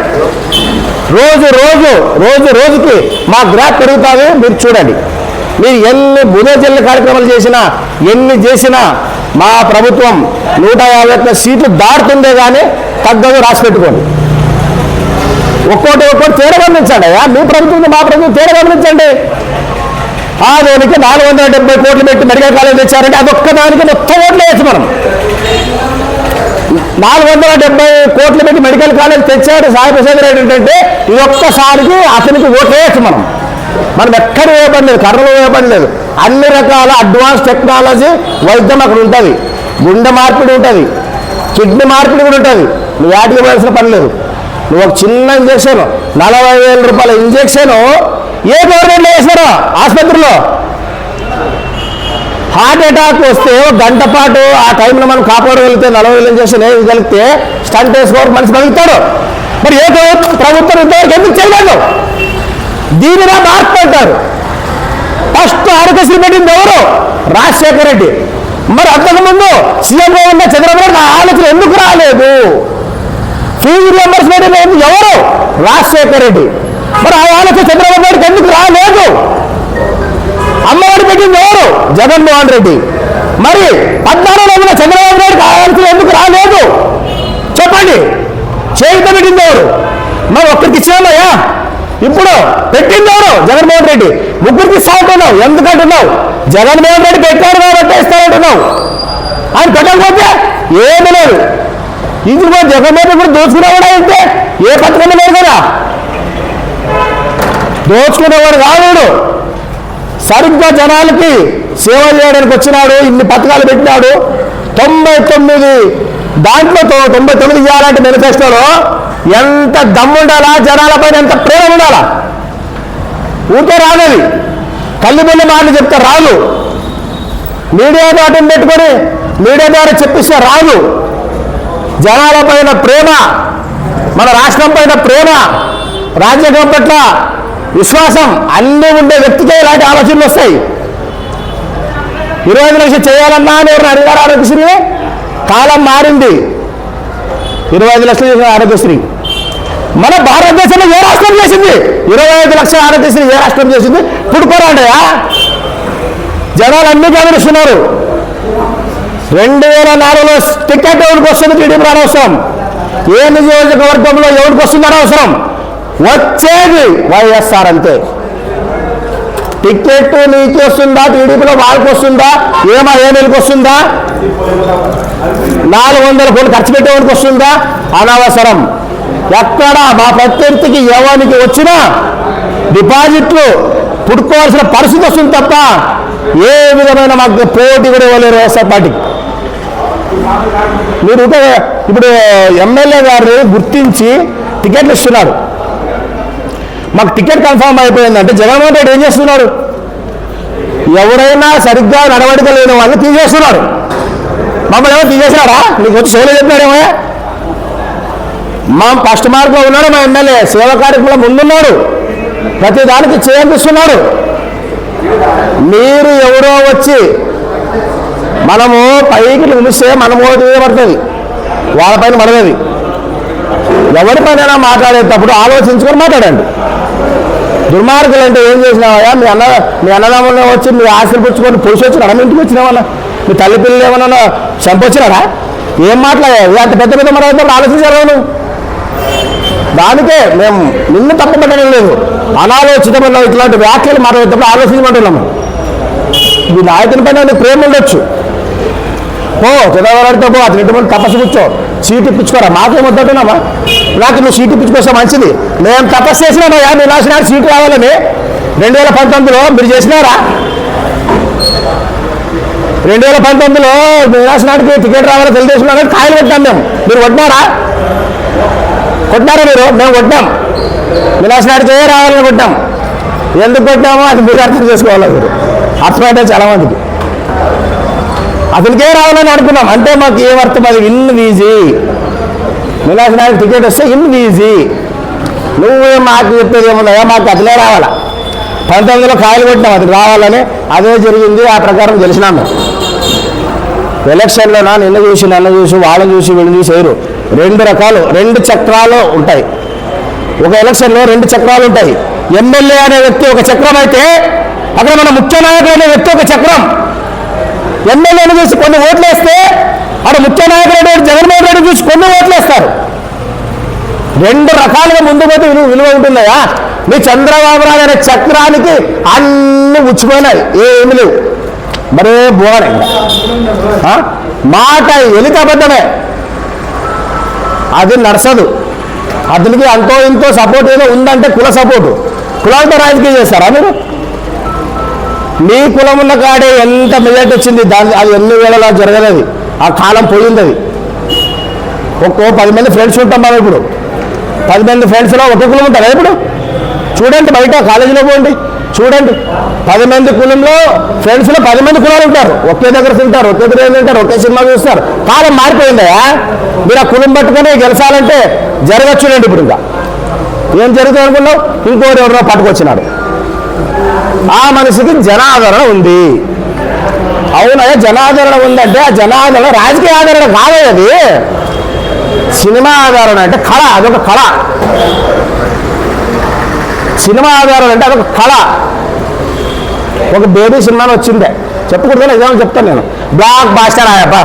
రోజుకి మా గ్రాఫ్ పెరుగుతుంది, మీరు చూడండి. మీరు ఎన్ని బుధజల్లి కార్యక్రమాలు చేసినా, ఎన్ని చేసినా మా ప్రభుత్వం 151 సీట్లు దాటుతుందే కానీ తగ్గదు. రాసి పెట్టుకోండి. ఒక్కోటి తేడా గమనించండి. మీ ప్రభుత్వం మా ప్రభుత్వం తేడా గమనించండి. దానికి 470 కోట్లు పెట్టి మెడికల్ కాలేజ్ తెచ్చారంటే అదొక్కదానికి మొత్తం ఓట్లు వేయచ్చు. మనం 470 కోట్లు పెట్టి మెడికల్ కాలేజ్ తెచ్చాడు సాయిప్రసాద్ రెడ్డి ఏంటంటే ఇది ఒక్కసారికి అతనికి ఓట్లు వేయచ్చు. మనం ఎక్కడ వేయబడి లేదు, కర్రలు వేయబడి లేదు. అన్ని రకాల అడ్వాన్స్ టెక్నాలజీ వైద్యం అక్కడ ఉంటుంది. గుండె మార్పిడి ఉంటుంది, కిడ్నీ మార్పిడి కూడా ఉంటుంది. నువ్వు వాటికి పోయాల్సిన పని లేదు. నువ్వు ఒక చిన్న ఇంజక్షన్ 40,000 రూపాయల ఇంజక్షన్ ఏ గవర్నమెంట్లో వేసినారో ఆసుపత్రిలో హార్ట్ అటాక్ వస్తే ఒక గంట పాటు ఆ టైంలో మనం కాపాడగలిగితే 40,000 ఇంజక్షన్ వేయగలిగితే స్టంట్ వేసుకోవడానికి మనిషి బతుకుతాడు. మరి ఏ ప్రభుత్వం ఇంతవరకు ఎందుకు చేయలేదు? దీనిలో మార్పు అంటారు. ఫస్ట్ ఆరోగ్యశ్రీ పెట్టింది ఎవరు? రాజశేఖర రెడ్డి. మరి అంతకుముందు సీఎంగా ఉన్న చంద్రబాబు నాయుడు ఆలోచన ఎందుకు రాలేదు? ఫీజు రియంబర్స్మెంట్ ఎవరు? రాజశేఖర రెడ్డి. మరి ఆ ఆలోచన చంద్రబాబు నాయుడుకి ఎందుకు రాలేదు? అమ్మఒడి పెట్టింది ఎవరు? జగన్మోహన్ రెడ్డి. మరి 14లో ఉన్న చంద్రబాబు నాయుడుకి ఆలోచన ఎందుకు రాలేదు? చెప్పండి. చేయిత పెట్టింది ఎవరు? మరి ఒక్కరికి ఇచ్చేమయ్యా. ఇప్పుడు పెట్టింది ఎవరు? జగన్మోహన్ రెడ్డి. ముగ్గురికి ఇస్తానంటున్నావు, ఎందుకంటున్నావు? జగన్మోహన్ రెడ్డి పెట్టాడు కాబట్టి ఇస్తానంటున్నావు. ఆయన పెట్టకపోతే ఏమీ లేదు. ఇది కూడా జగన్మోహన్ రెడ్డి కూడా దోచుకునేవాడు అయితే ఏ పథకం లేదు కదా. దోచుకునేవాడు కాదు. సరిగ్గా జనాలకి సేవ చేయడానికి వచ్చినాడు. ఇన్ని పథకాలు పెట్టినాడు. 99 దాంట్లో 99 చేయాలంటే మేనిఫెస్టోలో ఎంత దమ్ము ఉండాలా, జనాలపైన ఎంత ప్రేమ ఉండాలా. ఊరికే రాలేదు. కల్లిబెల్లి మాటలు చెప్తే రాదు. మీడియా దాటిని పెట్టుకొని మీడియా ద్వారా చెప్పిస్తే రాదు. జనాలపైన ప్రేమ, మన రాష్ట్రం పైన ప్రేమ, రాజ్యాంగం పట్ల విశ్వాసం అన్నీ ఉండే వ్యక్తికే ఇలాంటి ఆలోచనలు వస్తాయి. 25 లక్షలు చేయాలన్నా అని ఎవరిని అడిగారు? ఆరోగ్యశ్రీ కాలం మారింది. 25 లక్షలు చేసిన ఆరోగ్యశ్రీ మన భారతదేశంలో ఏ రాష్ట్రం చేసింది? 25 లక్షల ఆరోగ్యశ్రీ ఏ రాష్ట్రం చేసింది? పుట్టుకోరాండయా. జనాలు అన్ని గమనిస్తున్నారు. 2004లో టికెట్ ఎవరికి వస్తుంది? టీడీపీ అనవసరం. ఏ నియోజకవర్గంలో ఎవరికి వస్తుందని అవసరం. వచ్చేది వైఎస్ఆర్ అంతే. టికెట్ నీకు వస్తుందా, టీడీపీలో వాళ్ళకి వస్తుందా, ఏ నెలకు వస్తుందా, 400 కోట్లు ఖర్చు పెట్టేవాడికి వస్తుందా? అనవసరం. ఎక్కడ మా ప్రత్యర్థికి ఎవరికి వచ్చినా డిపాజిట్లు పుట్టుకోవాల్సిన పరిస్థితి వస్తుంది తప్ప ఏ విధమైన మాకు పోటీ కూడా ఇవ్వలేరు వైఎస్ఆర్ పార్టీకి. మీరు ఇప్పుడు ఎమ్మెల్యే గారు గుర్తించి టికెట్లు ఇస్తున్నారు. మాకు టికెట్ కన్ఫర్మ్ అయిపోయిందంటే జగన్మోహన్ రెడ్డి ఏం చేస్తున్నాడు? ఎవరైనా సరిగ్గా నడవడిక లేని వాళ్ళని తీసేస్తున్నారు. మమ్మల్ని ఎవరు తీసేసినారా? నీకు వచ్చి సేవలు చెప్పినాడేమో. మా ఫస్ట్ మార్క్లో ఉన్నాడు మా ఎమ్మెల్యే. సేవా కార్యక్రమంలో ముందున్నాడు. ప్రతి దానికి చేయందిస్తున్నాడు. మీరు ఎవరో వచ్చి మనము పైకి నిలిస్తే మనం ఓటు పడుతుంది, వాళ్ళపైన పడలేదు. ఎవరిపైన మాట్లాడేటప్పుడు ఆలోచించుకొని మాట్లాడండి. దుర్మార్గులు అంటే ఏం చేసినావా? మీ అన్నదమ్ములు వచ్చి మీ ఆశలు పుచ్చుకొని పురుషు వచ్చినాడా? మీ ఇంటికి వచ్చినావన్నా? మీ తల్లి పిల్లలు ఏమన్నా చంపొచ్చినాడా? ఏం మాట్లాడాలి? అంత పెద్ద పెద్ద మనం ఆలోచించారు నువ్వు. దానికే మేము నిన్ను తప్పబట్టడం లేదు, అనాలోచితమైన ఇట్లాంటి వ్యాఖ్యలు మాట్లాడేటప్పుడు ఆలోచించమంటున్నాము. ఈ నాయకుని పైన నీకు ప్రేమ ఉండొచ్చు, చదవడితో పో, అతని ఇంటి ముందు తపస్సు కూర్చో, సీట్ ఇప్పించుకోరా. మాకేం వద్దంటున్నామా? నాకు నువ్వు సీట్ ఇప్పించుకోవస్తే మంచిది. మేము తపస్సు చేసినామయ్యా మీ నాశనానికి సీటు రావాలని 2019లో మీరు చేసినారా? 2019లో మీ నాశనానికి టికెట్ రావాలని తెలుగుదేశం అనేది కాయలు కొట్టాం మేము. మీరు కొట్టినారా? కొట్టినారా మీరు? మేము కొట్టాం. విలాసనాడికే రావాలని కొట్టాం. ఎందుకు కొట్టామో అది మీరు అర్థం చేసుకోవాలి. మీరు అర్థమైతే చాలామందికి అతనికే రావాలని అనుకున్నాం. అంటే మాకు ఏమర్థం? అది ఇన్ ఈజీ. విలాసనాడికి టికెట్ వస్తే ఇన్ ఈజీ. నువ్వు మాకు చెప్పేది ఏముందా? మాకు అతనే రావాలా. 19లో కాయలు కొట్టినాం అతను రావాలని. అదే జరిగింది. ఆ ప్రకారం గెలిచినాం మేము. ఎలక్షన్లో నిన్ను చూసి నన్ను చూసి వాళ్ళని చూసి వీళ్ళని చూసి వేరు. 2 రకాలు, 2 చక్రాలు ఉంటాయి. ఒక ఎలక్షన్లో 2 చక్రాలు ఉంటాయి. ఎమ్మెల్యే అనే వ్యక్తి ఒక చక్రం అయితే అక్కడ మన ముఖ్య నాయకుడు అనే వ్యక్తి ఒక చక్రం. ఎమ్మెల్యేని చూసి కొన్ని ఓట్లు వేస్తే అక్కడ ముఖ్య నాయకుడు జగన్మోహన్ రెడ్డి చూసి కొన్ని ఓట్లు వేస్తారు. 2 రకాలుగా ముందు పోతే విలువ ఉంటుందయా? మీ చంద్రబాబు నాయుడు అనే చక్రానికి అన్ని ఉచ్చిపోయినాయి, ఏమి లేవు. మరే బోనే మాట ఎలిక అబద్ధమే, అది నడసదు. అతనికి అంతో ఇంతో సపోర్ట్ ఏదో ఉందంటే కుల సపోర్టు. కులాలతో రాజకీయం చేస్తారా మీరు? మీ కులం ఉన్న కాడే ఎంత మెజార్టీ వచ్చింది, అది ఎన్ని వేళలా జరగలేదు. ఆ కాలం పోయింది. అది 10 మంది ఫ్రెండ్స్ ఉంటాం మనం. ఇప్పుడు 10 మంది ఫ్రెండ్స్లో ఒక కులం ఉంటారా? ఇప్పుడు చూడండి, బయట కాలేజీలో పోండి చూడండి. 10 మంది కులంలో ఫ్రెండ్స్లో 10 మంది కులాలు ఉంటారు. ఒకే దగ్గర తింటారు, ఒకే దగ్గర తింటారు, ఒకే సినిమా చూస్తారు. కాలం మారిపోయిందా? మీరు ఆ కులం పట్టుకొని గెలిచాలంటే జరగచ్చునండి. ఇప్పుడు ఇంకా ఏం జరుగుతుంది అనుకున్నావు? ఇంకోటి ఎవరో పట్టుకొచ్చినాడు. ఆ మనిషికి జనాదరణ ఉంది. అవునయ్యా, జనాదరణ ఉందంటే ఆ జనాదరణ రాజకీయ ఆదరణ కాదే, అది సినిమా ఆదరణ. అంటే కళ, అదొక కళ. సినిమా ఆధారం అంటే అదొక కళ. ఒక బేబీ సినిమాలో వచ్చిందే, చెప్పకూడదు నిజాలు చెప్తాను నేను. బ్లాక్ బాస్టర్ ఆయప్ప.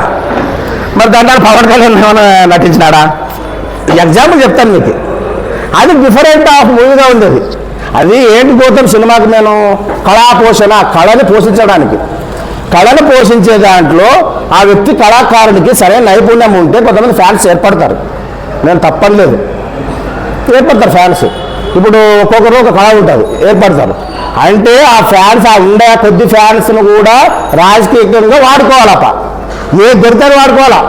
మరి దాంట్లో పవన్ కళ్యాణ్ ఏమైనా నటించినాడా? ఎగ్జాంపుల్ చెప్తాను మీకు. అది డిఫరెంట్ ఆఫ్ మూవీగా ఉండేది. అది ఏంటి పోతాం సినిమాకి నేను కళా పోషణ, కళని పోషించడానికి. కళను పోషించే దాంట్లో ఆ వ్యక్తి కళాకారుడికి సరైన నైపుణ్యం ఉంటే కొంతమంది ఫ్యాన్స్ ఏర్పడతారు. నేను తప్పలేదు, ఏర్పడతారు ఫ్యాన్స్. ఇప్పుడు ఒక్కొక్కరు ఒక కళ ఉంటుంది, ఏర్పడతారు. అంటే ఆ ఫ్యాన్స్, ఆ ఉండే కొద్ది ఫ్యాన్స్ను కూడా రాజకీయంగా వాడుకోవాలప్ప. ఏ దొరికారు వాడుకోవాలా.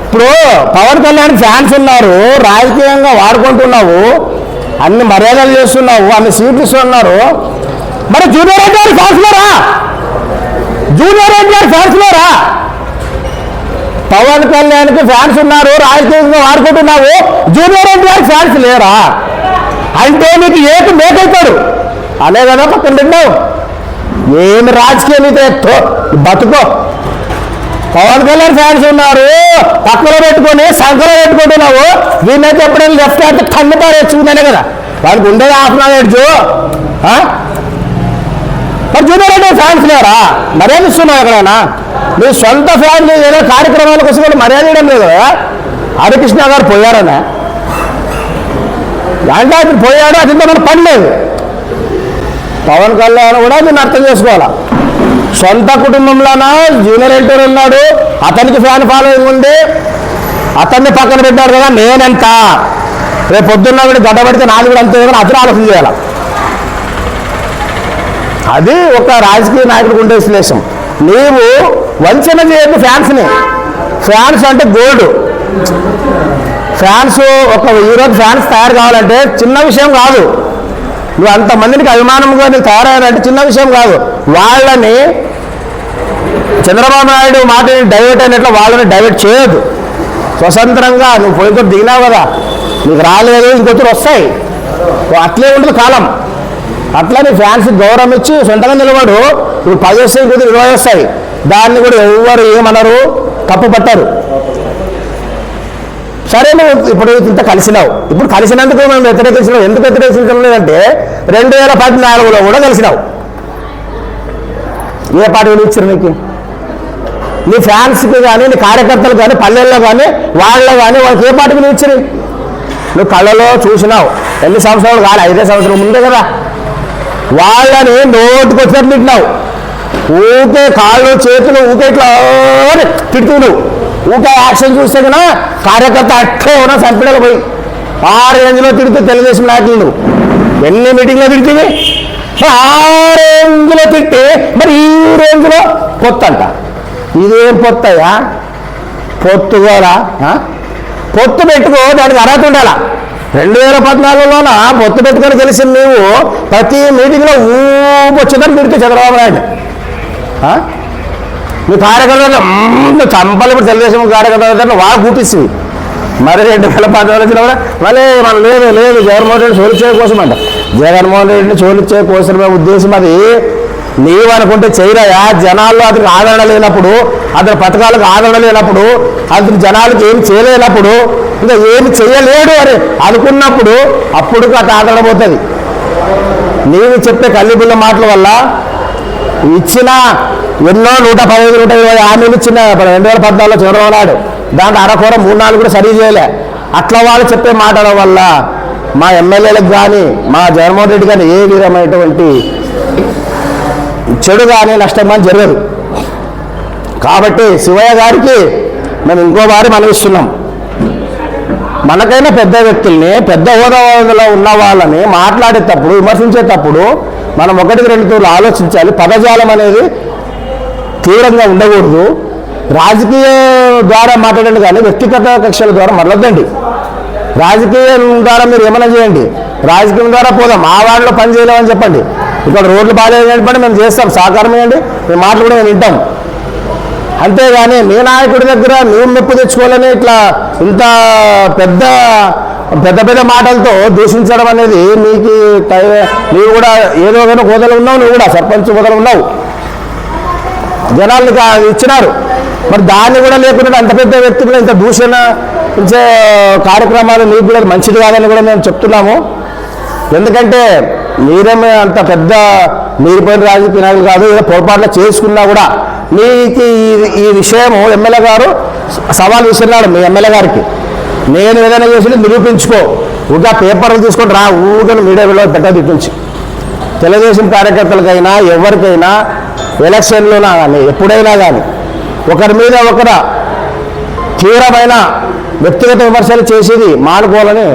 ఇప్పుడు పవన్ కళ్యాణ్ ఫ్యాన్స్ ఉన్నారు, రాజకీయంగా వాడుకుంటున్నావు, అన్ని మర్యాదలు చేస్తున్నావు, అన్ని సీట్లు ఇస్తున్నారు. మరి జూనియర్ ఎన్టీఆర్ ఫ్యాన్స్లోరా? జూనియర్ ఎన్టీఆర్ ఫ్యాన్స్లోరా? పవన్ కళ్యాణ్కి ఫ్యాన్స్ ఉన్నారు, రాజకీయంగా వాడుకుంటున్నావు, జూనియర్ ఎన్టీఆర్ ఫ్యాన్స్ లేరా? అంటే నీకు ఏక మేకైతాడు అనే కదా పక్కన తిన్నావు. ఏమి రాజకీయం అయితే బతుకో. పవన్ కళ్యాణ్ ఫ్యాన్స్ ఉన్నారు, పక్కలో పెట్టుకొని సంఖలో పెట్టుకుంటున్నావు. వీళ్ళైతే ఎప్పుడైనా లెఫ్ట్ హ్యాండ్ కన్ను పారేసుకుందనే కదా వాళ్ళకి ఉండేది. Half knowledge. మరి జూనియర్ ఎన్టీఆర్ ఫ్యాన్స్ లేరా? మర్యాద ఇస్తున్నావు ఎక్కడైనా? మీ సొంత ఫ్యామిలీ ఏదో కార్యక్రమాల కోసం కూడా మర్యాద ఇవ్వడం లేదు కదా. హరికృష్ణ గారు పోయారనే అంటే అతను పోయాడు, అతనితో మన పని లేదు. పవన్ కళ్యాణ్ కూడా దీన్ని అర్థం చేసుకోవాలా. సొంత కుటుంబంలోనా జూనియర్ ఎన్టీఆర్ ఉన్నాడు, అతనికి ఫ్యాన్ ఫాలోయింగ్ ఉంది, అతన్ని పక్కన పెట్టాడు కదా. నేనెంత రేపు పొద్దున్న కూడా గడ్డబడితే నాది కూడా అంతే కదా, అతను ఆలోచన చేయాలి. అది ఒక రాజకీయ నాయకుడికి ఉండే విశ్లేషం. నీవు వంచన చేయద్దు ఫ్యాన్స్ని. ఫ్యాన్స్ అంటే గోల్డ్. ఫ్యాన్స్ ఒక ఈరోజు ఫ్యాన్స్ తయారు కావాలంటే చిన్న విషయం కాదు. నువ్వు అంతమందికి అభిమానంగా నీకు తయారయ్యారంటే చిన్న విషయం కాదు. వాళ్ళని చంద్రబాబు నాయుడు మాట డైవర్ట్ అయినట్లు వాళ్ళని డైవర్ట్ చేయొద్దు. స్వతంత్రంగా నువ్వు పోయితో దిగినావు కదా, నీకు రాలేదు, ఇంకొకరు వస్తాయి. అట్లే ఉంటుంది కాలం. అట్లా నీ ఫ్యాన్స్ గౌరవం ఇచ్చి సొంతంగా నిలబడు. ఇప్పుడు 10 వస్తాయి, కొద్దిగా 20 వస్తాయి. దాన్ని కూడా ఎవరు ఏమనరు, తప్పు పట్టారు. సరే నువ్వు ఇప్పుడు ఇంత కలిసినావు, ఇప్పుడు కలిసినందుకు మేము వ్యతిరేకించినావు. ఎందుకు వ్యతిరేకించడం లేదంటే 2014లో కూడా కలిసినావు. ఏ పార్టీ ఇచ్చారు నీకు? నీ ఫ్యాన్స్కి కానీ నీ కార్యకర్తలు కానీ పల్లెల్లో కానీ వాళ్ళలో కానీ వాళ్ళకి ఏ పార్టీ ఇచ్చారు? నువ్వు కళ్ళలో చూసినావు. ఎన్ని సంవత్సరాలు కాదు, 5 సంవత్సరం ముందే కదా. వాళ్ళని నోటుకు వచ్చినట్టు తిట్టినావు. ఊకే కాళ్ళు చేతులు ఊకే ఇట్లా తిడుతూ నువ్వు ఊకే యాక్షన్ చూస్తే కన్నా కార్యకర్త అట్లా ఉన్నా సంపడలు పోయి ఆ రేంజ్లో తిడుతూ తెలుగుదేశం నాయకులు నువ్వు ఎన్ని మీటింగ్లో తిడుతుంది? ఆ రేంజ్లో తిట్టి మరి ఈ రేంజ్లో పొత్తు అంట. ఇదేం పొత్తయ్యా? పొత్తుగోరా? పొత్తు పెట్టుకో, దానికి అర్హత ఉండాలా. 2014లోన పొత్తు పెట్టుకొని గెలిచిన నీవు ప్రతి మీటింగ్లో ఊపొచ్చిందని తిడితే చంద్రబాబు నాయుడు నీ కార్యకర్తలు చంపలు. ఇప్పుడు తెలుగుదేశం కార్యకర్తలు వాడు కూపిస్తుంది. మరి 2014 వచ్చినా కూడా మళ్ళీ మనం లేదు జగన్మోహన్ రెడ్డి చోలిచ్చే కోసం అంట. జగన్మోహన్ రెడ్డిని చోలిచ్చే కోసమే ఉద్దేశం. అది నీవు అనుకుంటే చేయరాయా? జనాల్లో అతనికి ఆదరణ లేనప్పుడు, అతని పథకాలకు ఆదరణ లేనప్పుడు, అతని జనాలకు ఏమి చేయలేనప్పుడు, ఇంకా ఏమి చేయలేడు అని అనుకున్నప్పుడు అప్పుడు అటు ఆదరణ పోతుంది. నీవు చెప్పే కల్లిబుల్ల మాటల వల్ల ఇచ్చిన ఎన్నో 115, 120 హామీలు ఇచ్చిన 2014లో చంద్రబాబు నాయుడు దాంట్లో అరకొర 3-4 కూడా సరి చేయలే. అట్లా వాళ్ళు చెప్పే మాటల వల్ల మా ఎమ్మెల్యేలకు కానీ మా జగన్మోహన్ రెడ్డి కానీ ఏ విధమైనటువంటి చెడు కానీ నష్టం కానీ జరగదు. కాబట్టి శివయ్య గారికి మేము ఇంకోసారి మనవిస్తున్నాం. మనకైనా పెద్ద వ్యక్తుల్ని, పెద్ద హోదాలో ఉన్న వాళ్ళని మాట్లాడేటప్పుడు, విమర్శించేటప్పుడు మనం 1-2 తూర్లు ఆలోచించాలి. పదజాలం అనేది తీవ్రంగా ఉండకూడదు. రాజకీయ ద్వారా మాట్లాడండి కానీ వ్యక్తిగత కక్షల ద్వారా మరలొద్దండి. రాజకీయం ద్వారా మీరు ఏమైనా చేయండి, రాజకీయం ద్వారా పోదాం. ఆ వాడిలో పని చేయలేమని చెప్పండి. ఇక్కడ రోడ్లు బాగాలేదు చెప్పండి, మేము చేస్తాం, సహకారం ఇవ్వండి, మీ మాటలు కూడా మేము వింటాం. అంతేగాని మీ నాయకుడి దగ్గర మేము మెప్పు తెచ్చుకోవాలని ఇట్లా ఇంత పెద్ద పెద్ద మాటలతో దూషించడం అనేది నీవు కూడా ఏదో ఒకైనా హోదాలు ఉన్నావు, నువ్వు కూడా సర్పంచ్ హోదాలు ఉన్నావు, జనాలకు ఇచ్చినారు. మరి దాన్ని కూడా లేకుండా అంత పెద్ద వ్యక్తులు ఇంత దూషణ కార్యక్రమాలు నీకు కూడా మంచిది కాదని కూడా మేము చెప్తున్నాము. ఎందుకంటే మీరేమే అంత పెద్ద మీరిపోయిన రాజకీయ నాయకులు కాదు. ఏదో పొరపాట్లు చేసుకున్నా కూడా మీకు ఈ విషయము ఎమ్మెల్యే గారు సవాల్ విసిరినాడు మీ ఎమ్మెల్యే గారికి. నేను ఏదైనా చేసి నిరూపించుకో, ఊగా పేపర్లు తీసుకొని రా, ఊగా మీడియాలో పెట్టదు ఇప్పించి. తెలుగుదేశం కార్యకర్తలకైనా ఎవరికైనా ఎలక్షన్లోనా కానీ ఎప్పుడైనా కానీ ఒకరి మీద ఒకరు తీవ్రమైన వ్యక్తిగత విమర్శలు చేసేది మానుకోవాలని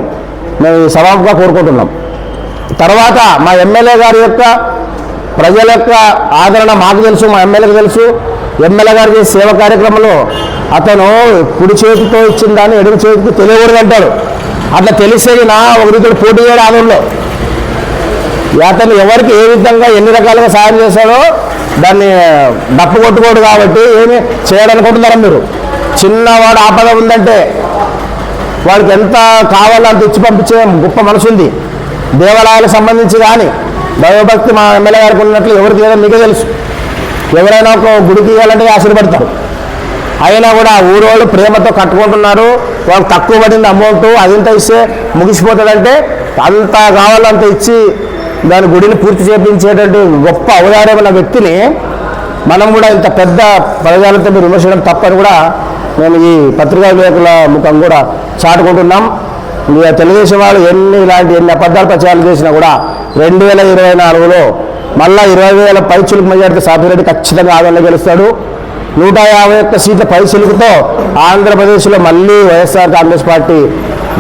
మేము సవాలుగా కోరుకుంటున్నాం. తర్వాత మా ఎమ్మెల్యే గారి యొక్క ప్రజల యొక్క ఆదరణ మాకు తెలుసు, మా ఎమ్మెల్యేకి తెలుసు. ఎమ్మెల్యే గారి చేసే సేవ కార్యక్రమంలో అతను కుడి చేతితో ఇచ్చిన దాన్ని ఎడమ చేతికి తెలియకూడదు అంటాడు. అట్లా తెలిసేది నా ఒక రీతిలో పోటీ చేయడం ఆదంలో అతను ఎవరికి ఏ విధంగా ఎన్ని రకాలుగా సాయం చేశాడో దాన్ని డప్పు కొట్టుకోడు. కాబట్టి ఏమి చేయాలనుకుంటున్నారా మీరు? చిన్నవాడు ఆపద ఉందంటే వాడికి ఎంత కావాలో అంత ఇచ్చి పంపించే గొప్ప మనసు ఉంది. దేవాలయాలకు సంబంధించి కానీ దైవభక్తి మా ఎమ్మెల్యే గారికి ఉన్నట్లు ఎవరికి లేదో మీకే తెలుసు. ఎవరైనా ఒక గుడికి ఇవ్వాలంటే ఆశీర్పడతారు. అయినా కూడా ఊరోళ్ళు ప్రేమతో కట్టుకుంటున్నారు. వాళ్ళకి తక్కువ పడింది అమౌంట్, అదింత ఇస్తే ముగిసిపోతుందంటే అంత కావాలంత ఇచ్చి దాని గుడిని పూర్తి చేయించేటువంటి గొప్ప ఔదార్యమైన వ్యక్తిని మనం కూడా ఇంత పెద్ద పదజాలంతో మీరు విమర్శించడం తప్పని కూడా మేము ఈ పత్రికా విలేకరుల ముఖం కూడా చాటుకుంటున్నాం. తెలుగుదేశం వాళ్ళు ఎన్ని అబద్ధాలు ప్రచారం చేసినా కూడా 2024లో మళ్ళా 20,000 పైచులకు మెజార్టీ సాధిరెడ్డి ఖచ్చితంగా ఆదరణ గెలుస్తాడు. 151 సీట్ల పైచులకుతో ఆంధ్రప్రదేశ్లో మళ్ళీ వైఎస్ఆర్ కాంగ్రెస్ పార్టీ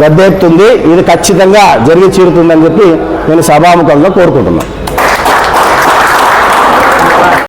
గద్దెక్కుతుంది. ఇది ఖచ్చితంగా జరిగి తీరుతుందని చెప్పి నేను సభాముఖంగా కోరుకుంటున్నాను.